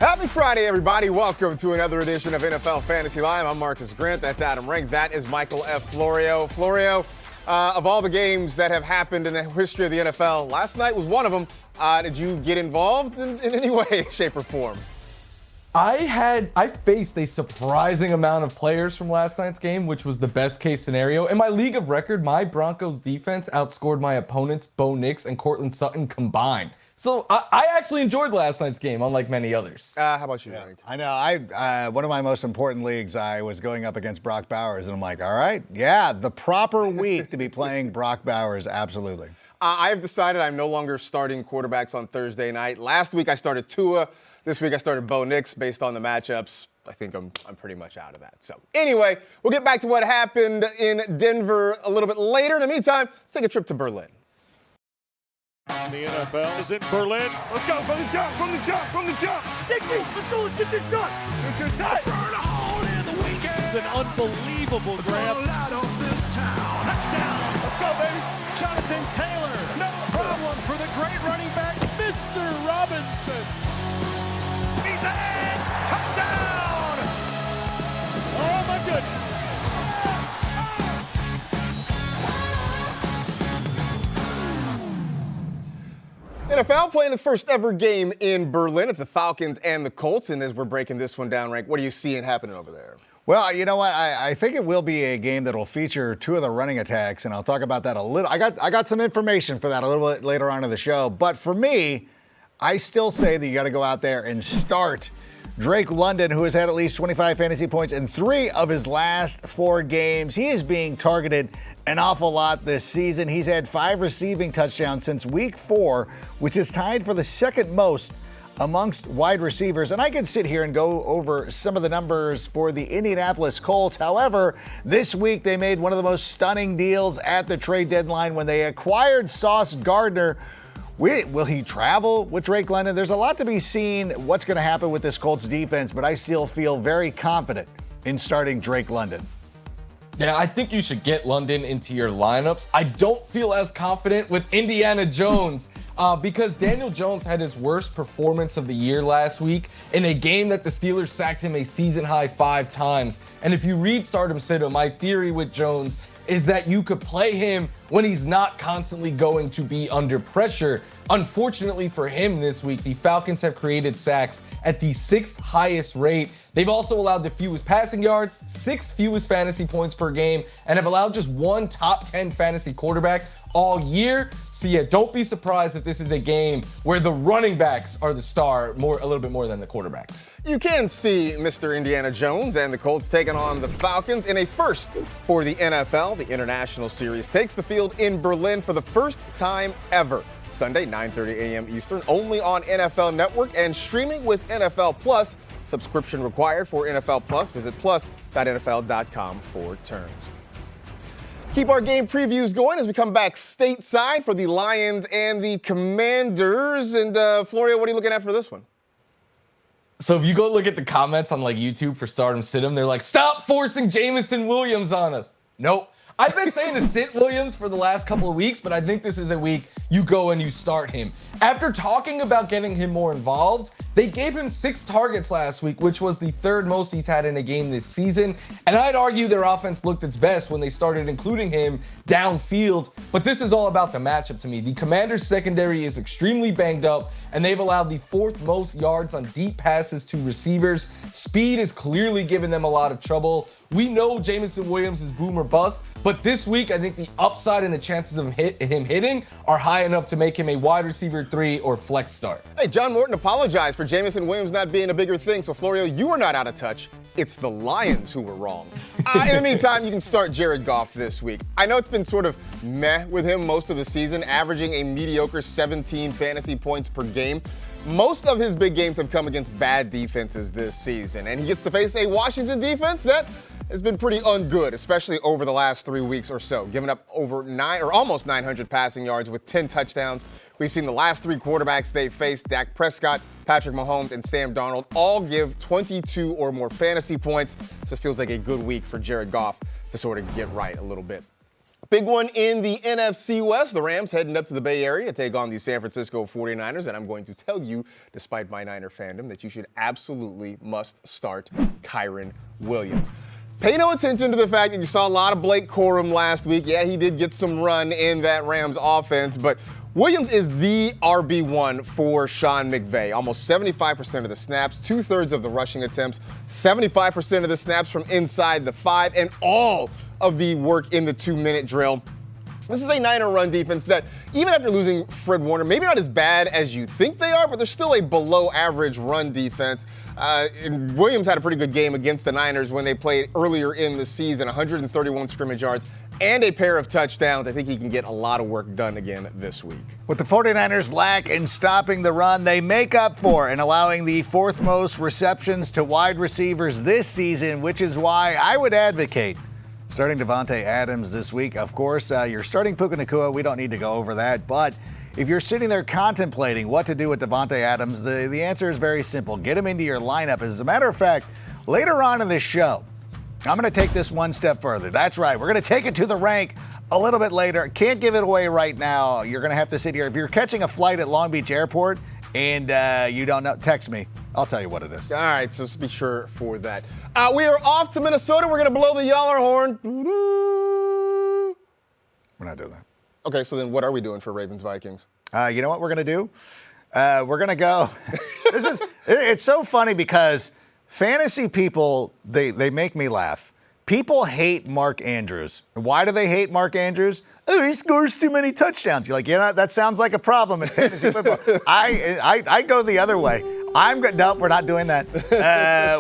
Happy Friday, everybody. Welcome to another edition of NFL Fantasy Live. I'm Marcus Grant. That's Adam Rank. That is Michael F. Florio. Florio, of all the games that have happened in the history of the NFL, last night was one of them. Did you get involved in any way, shape, or form? I faced a surprising amount of players from last night's game, which was the best case scenario. In my league of record, my Broncos defense outscored my opponents, Bo Nix and Cortland Sutton combined. So I actually enjoyed last night's game, unlike many others. How about you, Frank? I know. One of my most important leagues, I was going up against Brock Bowers, and I'm like, all right, yeah, the proper week to be playing Brock Bowers, absolutely. I have decided I'm no longer starting quarterbacks on Thursday night. Last week I started Tua. This week I started Bo Nix based on the matchups. I think I'm pretty much out of that. So anyway, we'll get back to what happened in Denver a little bit later. In the meantime, let's take a trip to Berlin. The NFL is in Berlin. Let's go from the jump. Dixie, let's go, let's get this done. It's tight. Burn a hole in the weekend. An unbelievable grab. Out of this town. Touchdown. Let's go, baby. Jonathan Taylor. No Problem for the great running back, Mr. Robinson. He's in. Touchdown. Oh, my goodness. NFL playing its first ever game in Berlin. It's the Falcons and the Colts. And as we're breaking this one down, Rank, what are you seeing happening over there? Well, you know what? I think it will be a game that will feature two of the running attacks, and I'll talk about that a little. I got some information for that a little bit later on in the show. But for me, I still say that you got to go out there and start Drake London, who has had at least 25 fantasy points in 3 of his last 4 games. He is being targeted an awful lot this season. He's had 5 receiving touchdowns since week 4, which is tied for the second most amongst wide receivers. And I can sit here and go over some of the numbers for the Indianapolis Colts. However, this week they made one of the most stunning deals at the trade deadline when they acquired Sauce Gardner. Will he travel with Drake London? There's a lot to be seen what's going to happen with this Colts defense, but I still feel very confident in starting Drake London. Yeah, I think you should get London into your lineups. I don't feel as confident with Indiana Jones because Daniel Jones had his worst performance of the year last week in a game that the Steelers sacked him a season-high 5 times. And if you read Stardom Sit-em, my theory with Jones is that you could play him when he's not constantly going to be under pressure. Unfortunately for him this week, the Falcons have created sacks at the 6th highest rate. They've also allowed the fewest passing yards, 6th fewest fantasy points per game, and have allowed just 1 top 10 fantasy quarterback all year. So yeah, don't be surprised if this is a game where the running backs are the star a little bit more than the quarterbacks. You can see Mr. Indiana Jones and the Colts taking on the Falcons in a first for the NFL. The International Series takes the field in Berlin for the first time ever. Sunday, 9:30 a.m. Eastern, only on NFL Network and streaming with NFL Plus. Subscription required for NFL Plus. Visit plus.nfl.com for terms. Keep our game previews going as we come back stateside for the Lions and the Commanders. And Florio, what are you looking at for this one? So if you go look at the comments on like YouTube for Stardom Sit-em, they're like, stop forcing Jameson Williams on us. Nope. I've been saying to sit Williams for the last couple of weeks, but I think this is a week you go and you start him. After talking about getting him more involved, they gave him 6 targets last week, which was the 3rd most he's had in a game this season. And I'd argue their offense looked its best when they started including him downfield. But this is all about the matchup to me. The Commanders' secondary is extremely banged up, and they've allowed the 4th most yards on deep passes to receivers. Speed is clearly giving them a lot of trouble. We know Jameson Williams is boom or bust, but this week I think the upside and the chances of him hitting are high enough to make him a wide receiver 3 or flex start. Hey, John Morton apologized for Jameson Williams not being a bigger thing, so Florio, you are not out of touch. It's the Lions who were wrong. In the meantime, you can start Jared Goff this week. I know it's been sort of meh with him most of the season, averaging a mediocre 17 fantasy points per game. Most of his big games have come against bad defenses this season, and he gets to face a Washington defense that has been pretty ungood, especially over the last 3 weeks or so, giving up over almost 900 passing yards with 10 touchdowns. We've seen the last 3 quarterbacks they faced, Dak Prescott, Patrick Mahomes, and Sam Darnold, all give 22 or more fantasy points. So it feels like a good week for Jared Goff to sort of get right a little bit. Big one in the NFC West. The Rams heading up to the Bay Area to take on the San Francisco 49ers. And I'm going to tell you, despite my Niner fandom, that you should absolutely must start Kyren Williams. Pay no attention to the fact that you saw a lot of Blake Corum last week. Yeah, he did get some run in that Rams offense, but Williams is the RB1 for Sean McVay. Almost 75% of the snaps, 2/3 of the rushing attempts, 75% of the snaps from inside the 5, and all of the work in the 2-minute drill. This is a Niner run defense that, even after losing Fred Warner, maybe not as bad as you think they are, but they're still a below-average run defense. And Williams had a pretty good game against the Niners when they played earlier in the season, 131 scrimmage yards and a pair of touchdowns. I think he can get a lot of work done again this week. What the 49ers lack in stopping the run, they make up for in allowing the 4th most receptions to wide receivers this season, which is why I would advocate starting Davante Adams this week. Of course, you're starting Puka Nacua. We don't need to go over that. But if you're sitting there contemplating what to do with Davante Adams, the answer is very simple. Get him into your lineup. As a matter of fact, later on in this show, I'm going to take this one step further. That's right. We're going to take it to the rank a little bit later. Can't give it away right now. You're going to have to sit here. If you're catching a flight at Long Beach Airport and you don't know, text me. I'll tell you what it is. All right, so be sure for that. We are off to Minnesota. We're going to blow the Yaller horn. We're not doing that. Okay, so then what are we doing for Ravens-Vikings? You know what we're going to do? We're going to go. It's so funny because fantasy people, they make me laugh. People hate Mark Andrews. Why do they hate Mark Andrews? Oh, he scores too many touchdowns. You're like, yeah, that sounds like a problem in fantasy football. I go the other way. Nope, we're not doing that.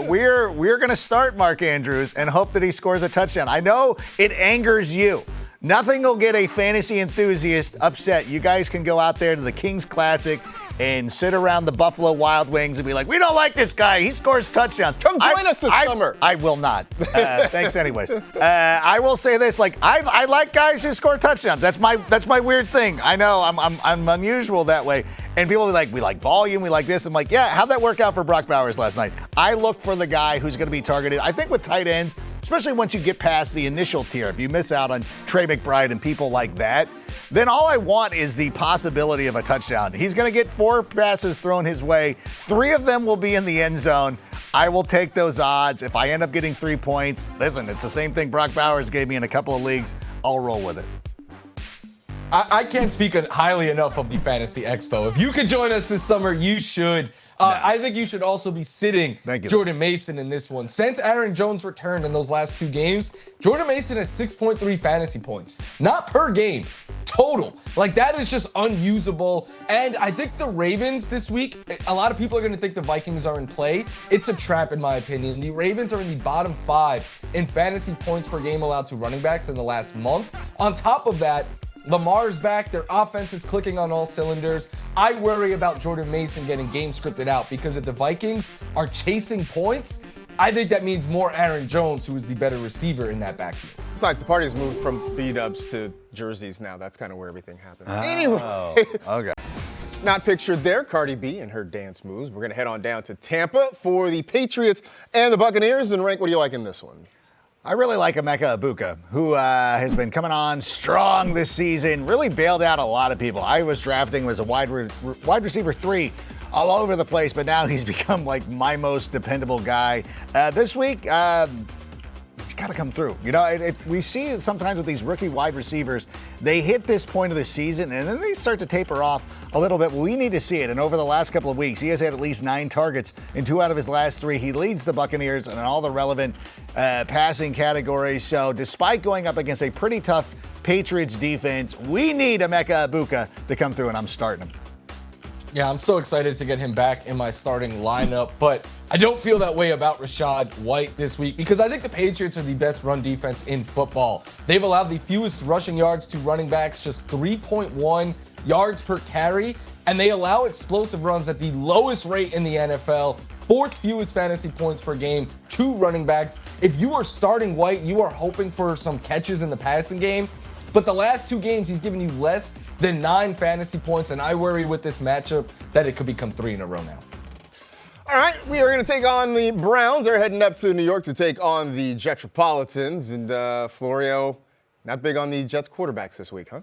We're going to start Mark Andrews and hope that he scores a touchdown. I know it angers you. Nothing will get a fantasy enthusiast upset. You guys can go out there to the Kings Classic and sit around the Buffalo Wild Wings and be like, we don't like this guy. He scores touchdowns. Come join us this summer. I will not. Thanks anyways. I will say this, I like guys who score touchdowns. That's my weird thing. I know I'm unusual that way. And people will be like, we like volume, we like this. I'm like, yeah, how'd that work out for Brock Bowers last night? I look for the guy who's going to be targeted. I think with tight ends, especially once you get past the initial tier, if you miss out on Trey McBride and people like that, then all I want is the possibility of a touchdown. He's going to get 4 passes thrown his way. 3 of them will be in the end zone. I will take those odds. If I end up getting 3 points, listen, it's the same thing Brock Bowers gave me in a couple of leagues. I'll roll with it. I can't speak highly enough of the Fantasy Expo. If you could join us this summer, you should. I think you should also be sitting Jordan Mason in this one. Since Aaron Jones returned in those last 2 games, Jordan Mason has 6.3 fantasy points. Not per game, total. That is just unusable. And I think the Ravens this week, a lot of people are going to think the Vikings are in play. It's a trap in my opinion. The Ravens are in the bottom 5 in fantasy points per game allowed to running backs in the last month. On top of that, Lamar's back. Their offense is clicking on all cylinders. I worry about Jordan Mason getting game scripted out because if the Vikings are chasing points, I think that means more Aaron Jones, who is the better receiver in that backfield. Besides, the party has moved from B-dubs to jerseys now. That's kind of where everything happened. Anyway. Okay. Not pictured there, Cardi B and her dance moves. We're going to head on down to Tampa for the Patriots and the Buccaneers. And Rank, what do you like in this one? I really like Emeka Egbuka, who has been coming on strong this season, really bailed out a lot of people. I was drafting him as a wide receiver 3 all over the place, but now he's become my most dependable guy. This week, he's got to come through. We see it sometimes with these rookie wide receivers, they hit this point of the season and then they start to taper off a little bit. We need to see it. And over the last couple of weeks, he has had at least 9 targets in 2 out of his last 3. He leads the Buccaneers in all the relevant passing categories. So despite going up against a pretty tough Patriots defense, we need Emeka Egbuka to come through, and I'm starting him. Yeah, I'm so excited to get him back in my starting lineup, but I don't feel that way about Rachaad White this week because I think the Patriots are the best run defense in football. They've allowed the fewest rushing yards to running backs, just 3.1 yards per carry, and they allow explosive runs at the lowest rate in the NFL, 4th fewest fantasy points per game to running backs. If you are starting White, you are hoping for some catches in the passing game, but the last 2 games he's given you less than 9 fantasy points, and I worry with this matchup that it could become 3 in a row now. All right, we are going to take on the Browns. They're heading up to New York to take on the Jetropolitans. And Florio, Not big on the Jets quarterbacks this week, huh?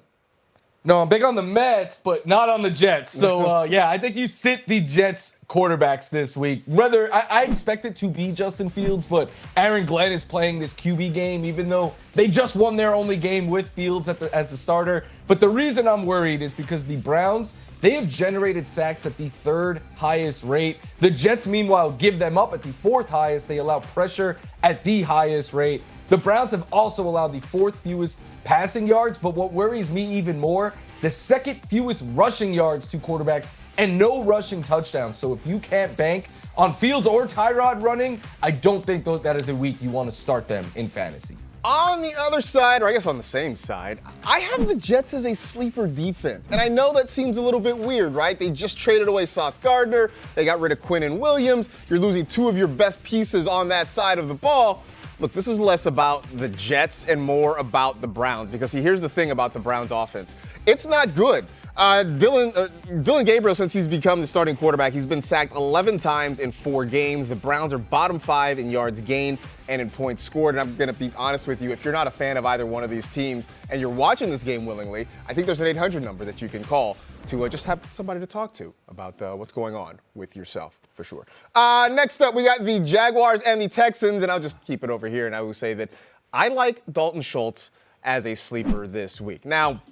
No, I'm big on the Mets, but not on the Jets. So, yeah, I think you sit the Jets quarterbacks this week. Rather, I expect it to be Justin Fields, but Aaron Glenn is playing this QB game, even though they just won their only game with Fields as the starter. But the reason I'm worried is because the Browns, they have generated sacks at the 3rd highest rate. The Jets, meanwhile, give them up at the 4th highest. They allow pressure at the highest rate. The Browns have also allowed the 4th fewest passing yards, but what worries me even more, the 2nd fewest rushing yards to quarterbacks and no rushing touchdowns. So if you can't bank on Fields or Tyrod running, I don't think that is a week you want to start them in fantasy. On the other side, or I guess on the same side, I have the Jets as a sleeper defense. And I know that seems a little bit weird, right? They just traded away Sauce Gardner. They got rid of Quinnen Williams. You're losing 2 of your best pieces on that side of the ball. Look, this is less about the Jets and more about the Browns, because here's the thing about the Browns offense. It's not good. Dylan Gabriel, since he's become the starting quarterback, he's been sacked 11 times in 4 games. The Browns are bottom 5 in yards gained and in points scored. And I'm going to be honest with you, if you're not a fan of either one of these teams and you're watching this game willingly, I think there's an 800 number that you can call to just have somebody to talk to about what's going on with yourself, for sure. Next up, we got the Jaguars and the Texans, and I'll just keep it over here, and I will say that I like Dalton Schultz as a sleeper this week. Now,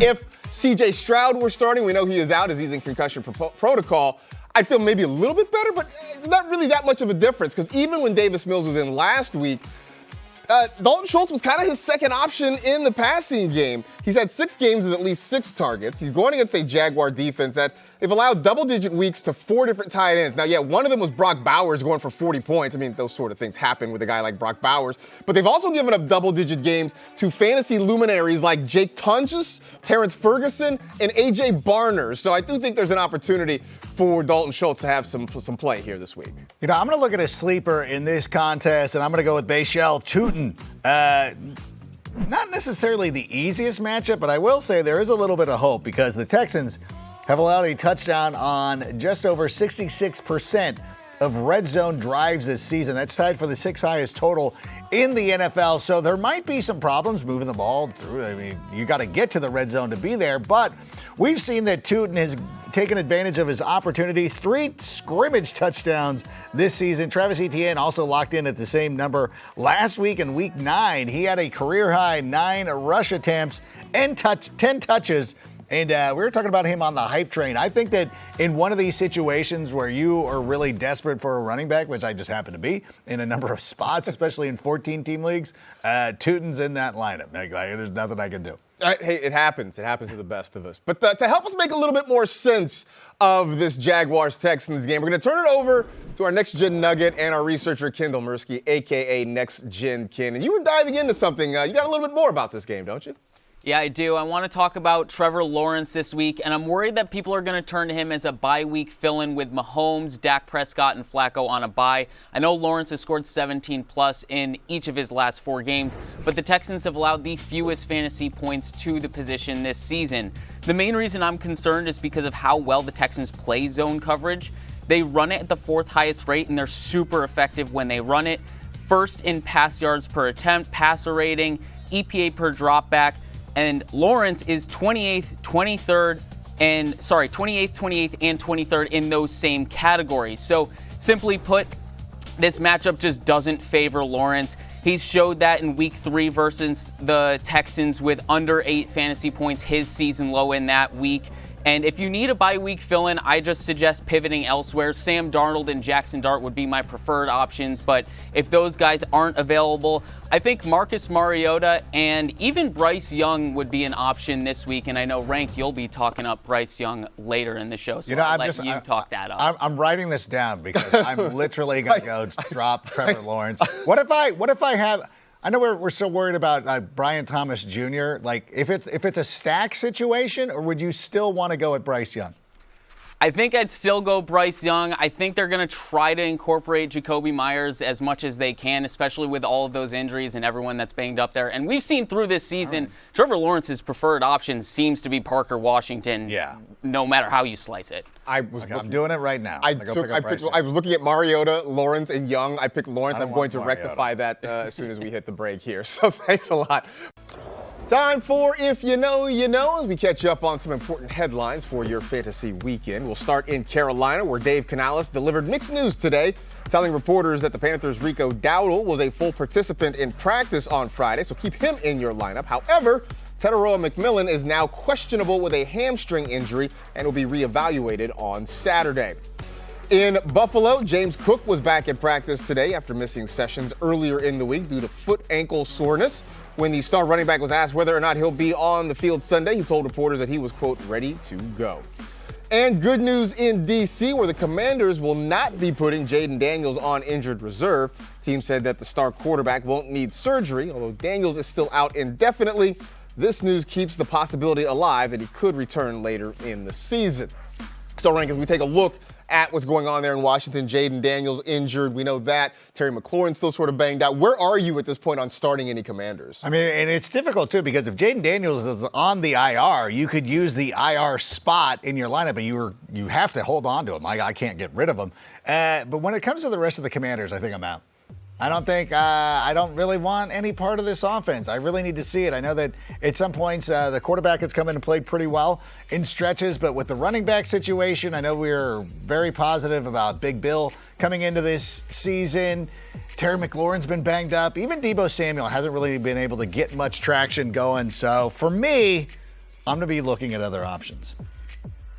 if C.J. Stroud were starting, we know he is out as he's in concussion protocol. I'd feel maybe a little bit better, but it's not really that much of a difference, because even when Davis Mills was in last week, Dalton Schultz was kind of his second option in the passing game. He's had 6 games with at least 6 targets. He's going against a Jaguar defense that they've allowed double-digit weeks to 4 different tight ends. Now, yeah, one of them was Brock Bowers going for 40 points. I mean, those sort of things happen with a guy like Brock Bowers. But they've also given up double-digit games to fantasy luminaries like Jake Tunges, Terrence Ferguson, and A.J. Barner. So I do think there's an opportunity for Dalton Schultz to have some play here this week. You know, I'm going to look at a sleeper in this contest, and I'm going to go with Bashal Tutin. Not necessarily the easiest matchup, but I will say there is a little bit of hope, because the Texans have allowed a touchdown on just over 66% of red zone drives this season. That's tied for the 6th highest total in the NFL. So there might be some problems moving the ball through. I mean, you got to get to the red zone to be there. But we've seen that Tutin has taken advantage of his opportunities. 3 scrimmage touchdowns this season. Travis Etienne also locked in at the same number last week in week 9. He had a career-high 9 rush attempts and 10 touches. And we were talking about him on the hype train. I think that in one of these situations where you are really desperate for a running back, which I just happen to be in a number of spots, especially in 14-team leagues, Tutin's in that lineup. Like, there's nothing I can do. Hey, it happens. It happens to the best of us. But to help us make a little bit more sense of this Jaguars-Texans game, we're going to turn it over to our Next Gen Nugget and our researcher, Kendall Mursky, a.k.a. Next Gen Ken. And you were diving into something. You got a little bit more about this game, don't you? Yeah, I do. I want to talk about Trevor Lawrence this week, and I'm worried that people are going to turn to him as a bye-week fill-in with Mahomes, Dak Prescott, and Flacco on a bye. I know Lawrence has scored 17-plus in each of his last 4 games, but the Texans have allowed the fewest fantasy points to the position this season. The main reason I'm concerned is because of how well the Texans play zone coverage. They run it at the 4th highest rate, and they're super effective when they run it. First in pass yards per attempt, passer rating, EPA per dropback. And Lawrence is 28th, 28th, and 23rd in those same categories. So simply put, this matchup just doesn't favor Lawrence. He's showed that in week 3 versus the Texans with under 8 fantasy points, his season low in that week. And if you need a bye week fill-in, I just suggest pivoting elsewhere. Sam Darnold and Jackson Dart would be my preferred options, but if those guys aren't available, I think Marcus Mariota and even Bryce Young would be an option this week. And I know, Rank, you'll be talking up Bryce Young later in the show, so I'll let you talk that up. I'm writing this down because I'm literally going to go drop Trevor Lawrence. What if I have... I know we're still worried about Brian Thomas Jr. Like, if it's a stack situation, or would you still want to go at Bryce Young? I think I'd still go Bryce Young. I think they're going to try to incorporate Jacoby Myers as much as they can, especially with all of those injuries and everyone that's banged up there. And we've seen through this season, Trevor Lawrence's preferred option seems to be Parker Washington, no matter how you slice it. I'm doing it right now. I was looking at Mariota, Lawrence, and Young. I picked Lawrence. I'm going to rectify that as soon as we hit the break here. So thanks a lot. Time for If You Know, You Know, as we catch up on some important headlines for your fantasy weekend. We'll start in Carolina, where Dave Canales delivered mixed news today, telling reporters that the Panthers' Rico Dowdle was a full participant in practice on Friday, so keep him in your lineup. However, Teteroa McMillan is now questionable with a hamstring injury and will be reevaluated on Saturday. In Buffalo, James Cook was back in practice today after missing sessions earlier in the week due to foot-ankle soreness. When the star running back was asked whether or not he'll be on the field Sunday, he told reporters that he was, quote, ready to go. And good news in D.C., where the Commanders will not be putting Jaden Daniels on injured reserve. The team said that the star quarterback won't need surgery, although Daniels is still out indefinitely. This news keeps the possibility alive that he could return later in the season. So, Rank, as we take a look at what's going on there in Washington, Jaden Daniels injured. We know that. Terry McLaurin still sort of banged out. Where are you at this point on starting any Commanders? I mean, and it's difficult, too, because if Jaden Daniels is on the IR, you could use the IR spot in your lineup, but you have to hold on to him. I can't get rid of him. But when it comes to the rest of the Commanders, I think I'm out. I don't really want any part of this offense. I really need to see it. I know that at some points the quarterback has come in and played pretty well in stretches, but with the running back situation, I know we're very positive about Big Bill coming into this season. Terry McLaurin's been banged up. Even Deebo Samuel hasn't really been able to get much traction going. So for me, I'm going to be looking at other options.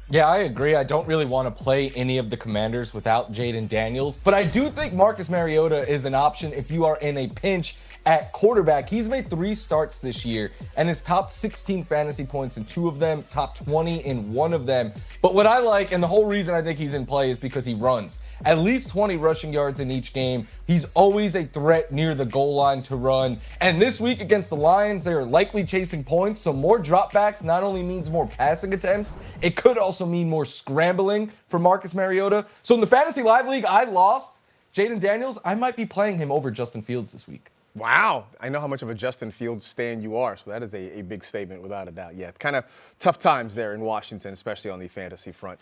Yeah, I agree. I don't really want to play any of the Commanders without Jaden Daniels, but I do think Marcus Mariota is an option if you are in a pinch at quarterback. He's made 3 starts this year and has topped 16 fantasy points in 2 of them, top 20 in 1 of them. But what I like, and the whole reason I think he's in play, is because he runs. At least 20 rushing yards in each game. He's always a threat near the goal line to run. And this week against the Lions, they are likely chasing points, so more dropbacks not only means more passing attempts, it could also mean more scrambling for Marcus Mariota. So in the Fantasy Live League, I lost Jaden Daniels. I might be playing him over Justin Fields this week. Wow. I know how much of a Justin Fields stan you are, so that is a big statement without a doubt. Yeah, kind of tough times there in Washington, especially on the fantasy front.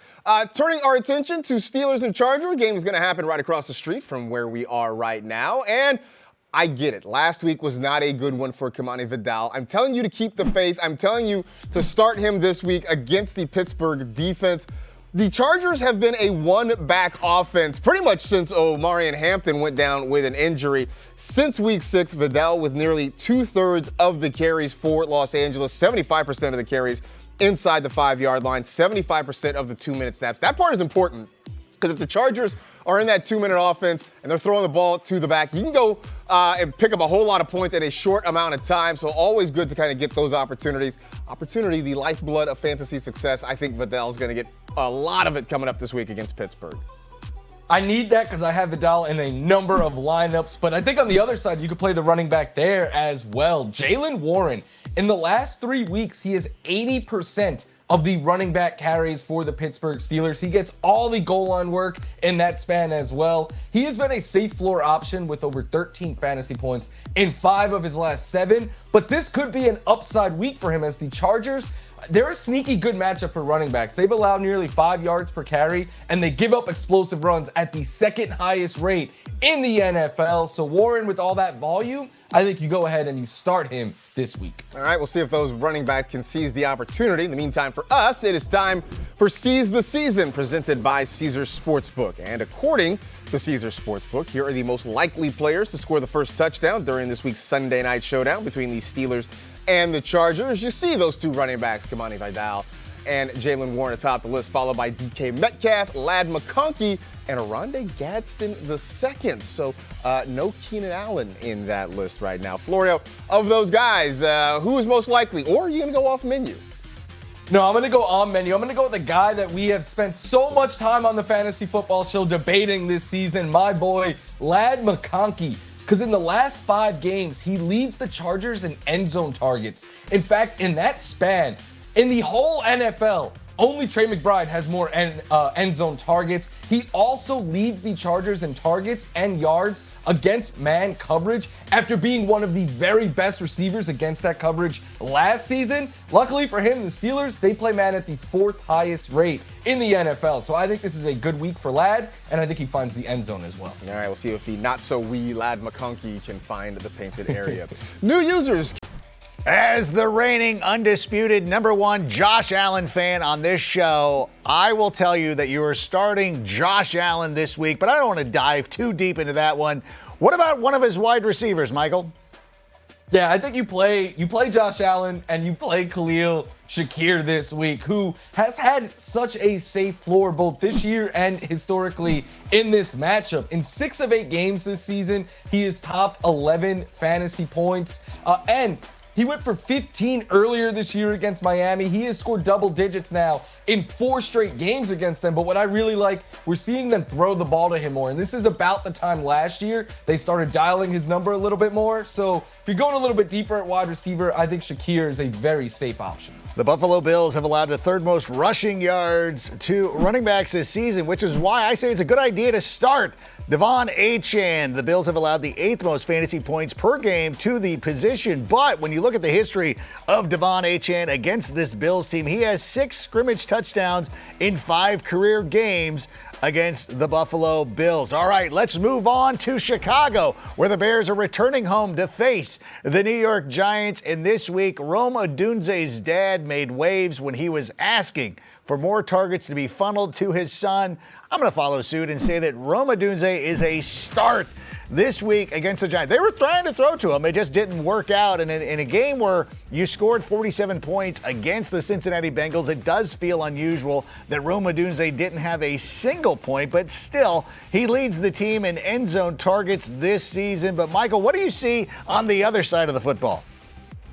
Turning our attention to Steelers and Chargers. A game is going to happen right across the street from where we are right now, and I get it. Last week was not a good one for Kamani Vidal. I'm telling you to keep the faith. I'm telling you to start him this week against the Pittsburgh defense. The Chargers have been a one-back offense pretty much since Omarion Hampton went down with an injury. Since week 6, Vidal with nearly 2/3 of the carries for Los Angeles, 75% of the carries inside the 5-yard line, 75% of the 2-minute snaps. That part is important because if the Chargers are in that 2-minute offense and they're throwing the ball to the back, you can go and pick up a whole lot of points in a short amount of time. So always good to kind of get those opportunities. Opportunity, the lifeblood of fantasy success. I think Vidal's going to get a lot of it coming up this week against Pittsburgh. I need that because I have Vidal in a number of lineups, but I think on the other side, you could play the running back there as well. Jaylen Warren, in the last 3 weeks, he is 80% of the running back carries for the Pittsburgh Steelers. He gets all the goal line work in that span as well. He has been a safe floor option with over 13 fantasy points in 5 of his last 7, but this could be an upside week for him as the Chargers, they're a sneaky good matchup for running backs. They've allowed nearly 5 yards per carry, and they give up explosive runs at the 2nd highest rate in the NFL. So Warren, with all that volume, I think you go ahead and you start him this week. All right, we'll see if those running backs can seize the opportunity. In the meantime, for us, it is time for Seize the Season, presented by Caesars Sportsbook. And according to Caesars Sportsbook, here are the most likely players to score the first touchdown during this week's Sunday night showdown between the Steelers and the Chargers. You see those 2 running backs, Kamani Vidal and Jaylen Warren atop the list, followed by DK Metcalf, Ladd McConkey, and Oronde Gadsden II. So no Keenan Allen in that list right now. Florio, of those guys, who is most likely? Or are you going to go off menu? No, I'm going to go on menu. I'm going to go with the guy that we have spent so much time on the Fantasy Football Show debating this season, my boy, Ladd McConkey. Because in the last 5 games, he leads the Chargers in end zone targets. In fact, in that span, in the whole NFL, only Trey McBride has more end zone targets. He also leads the Chargers in targets and yards against man coverage after being one of the very best receivers against that coverage last season. Luckily for him, the Steelers, they play man at the 4th highest rate in the NFL. So I think this is a good week for Ladd, and I think he finds the end zone as well. All right, we'll see if the not-so-wee Ladd McConkey can find the painted area. New users As the reigning undisputed #1 Josh Allen fan on this show, I will tell you that you are starting Josh Allen this week, but I don't want to dive too deep into that one. What about one of his wide receivers, Michael? Yeah, I think you play Josh Allen and you play Khalil Shakir this week, who has had such a safe floor both this year and historically in this matchup. In 6 of 8 games this season, he is topped 11 fantasy points, and he went for 15 earlier this year against Miami. He has scored double digits now in 4 straight games against them. But what I really like, we're seeing them throw the ball to him more. And this is about the time last year they started dialing his number a little bit more. So if you're going a little bit deeper at wide receiver, I think Shakir is a very safe option. The Buffalo Bills have allowed the 3rd most rushing yards to running backs this season, which is why I say it's a good idea to start Devon Achane. The Bills have allowed the 8th most fantasy points per game to the position. But when you look at the history of Devon Achane against this Bills team, he has 6 scrimmage touchdowns in 5 career games against the Buffalo Bills. All right, let's move on to Chicago, where the Bears are returning home to face the New York Giants. And this week, Rome Odunze's dad made waves when he was asking for more targets to be funneled to his son. I'm going to follow suit and say that Rome Odunze is a start this week against the Giants. They were trying to throw to him. It just didn't work out. And in a game where you scored 47 points against the Cincinnati Bengals, it does feel unusual that Rome Odunze didn't have a single point. But still, he leads the team in end zone targets this season. But, Michael, what do you see on the other side of the football?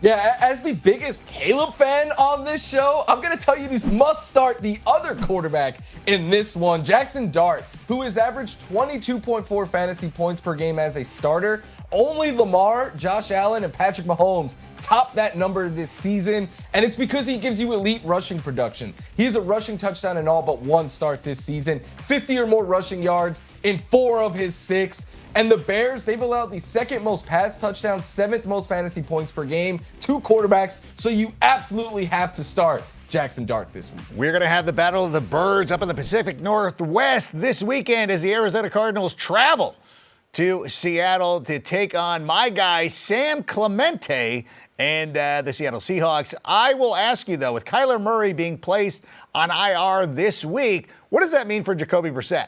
Yeah, as the biggest Caleb fan on this show, I'm going to tell you this must start the other quarterback in this one, Jackson Dart, who has averaged 22.4 fantasy points per game as a starter. Only Lamar, Josh Allen, and Patrick Mahomes top that number this season, and it's because he gives you elite rushing production. He has a rushing touchdown in all but 1 start this season, 50 or more rushing yards in 4 of his 6. And the Bears, they've allowed the 2nd most pass touchdowns, 7th most fantasy points per game to quarterbacks. So you absolutely have to start Jackson Dart this week. We're going to have the Battle of the Birds up in the Pacific Northwest this weekend as the Arizona Cardinals travel to Seattle to take on my guy, Sam Clemente, and the Seattle Seahawks. I will ask you, though, with Kyler Murray being placed on IR this week, what does that mean for Jacoby Brissett?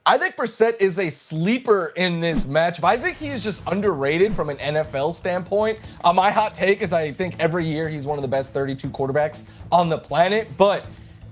I think Brissett is a sleeper in this matchup. I think he is just underrated from an NFL standpoint. My hot take is I think every year he's one of the best 32 quarterbacks on the planet. But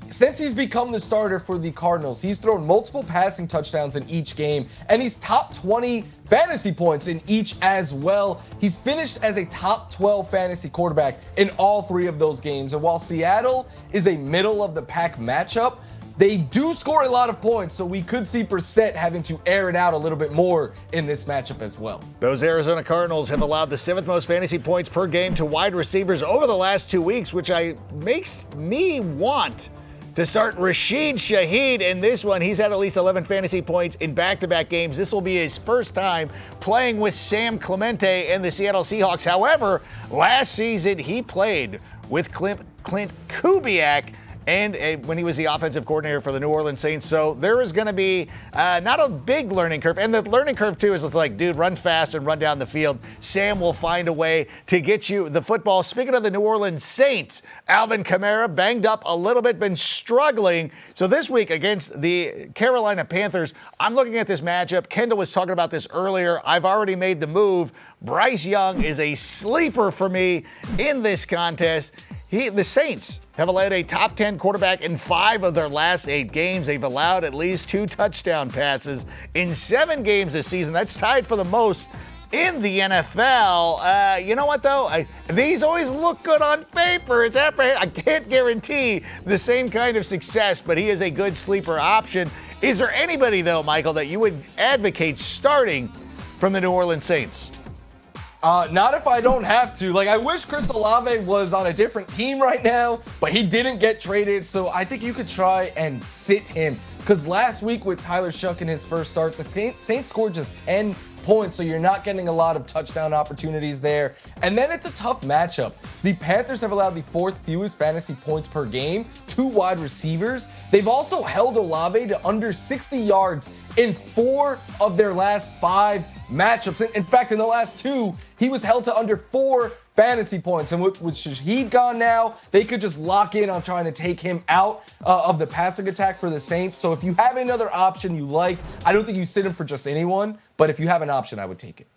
since he's become the starter for the Cardinals, he's thrown multiple passing touchdowns in each game, and he's top 20 fantasy points in each as well. He's finished as a top 12 fantasy quarterback in all 3 of those games. And while Seattle is a middle-of-the-pack matchup, they do score a lot of points, so we could see Brissett having to air it out a little bit more in this matchup as well. Those Arizona Cardinals have allowed the 7th most fantasy points per game to wide receivers over the last 2 weeks, which makes me want to start Rashid Shaheed in this one. He's had at least 11 fantasy points in back-to-back games. This will be his first time playing with Sam Clemente and the Seattle Seahawks. However, last season he played with Clint Kubiak and when he was the offensive coordinator for the New Orleans Saints. So there is going to be not a big learning curve. And the learning curve, too, is like, dude, run fast and run down the field. Sam will find a way to get you the football. Speaking of the New Orleans Saints, Alvin Kamara banged up a little bit, been struggling. So this week against the Carolina Panthers, I'm looking at this matchup. Kendall was talking about this earlier. I've already made the move. Bryce Young is a sleeper for me in this contest. The Saints have allowed a top 10 quarterback in 5 of their last 8 games. They've allowed at least 2 touchdown passes in 7 games this season. That's tied for the most in the NFL. You know what, though? These always look good on paper. I can't guarantee the same kind of success, but he is a good sleeper option. Is there anybody, though, Michael, that you would advocate starting from the New Orleans Saints? Not if I don't have to. I wish Chris Olave was on a different team right now, but he didn't get traded, so I think you could try and sit him. Because last week with Tyler Shuck in his first start, the Saints scored just 10 points, so you're not getting a lot of touchdown opportunities there. And then it's a tough matchup. The Panthers have allowed the 4th fewest fantasy points per game to wide receivers. They've also held Olave to under 60 yards in 4 of their last 5 matchups. In fact, in the last 2, he was held to under 4 fantasy points. And with Shaheed gone now, they could just lock in on trying to take him out of the passing attack for the Saints. So if you have another option you like, I don't think you sit him for just anyone, but if you have an option, I would take it.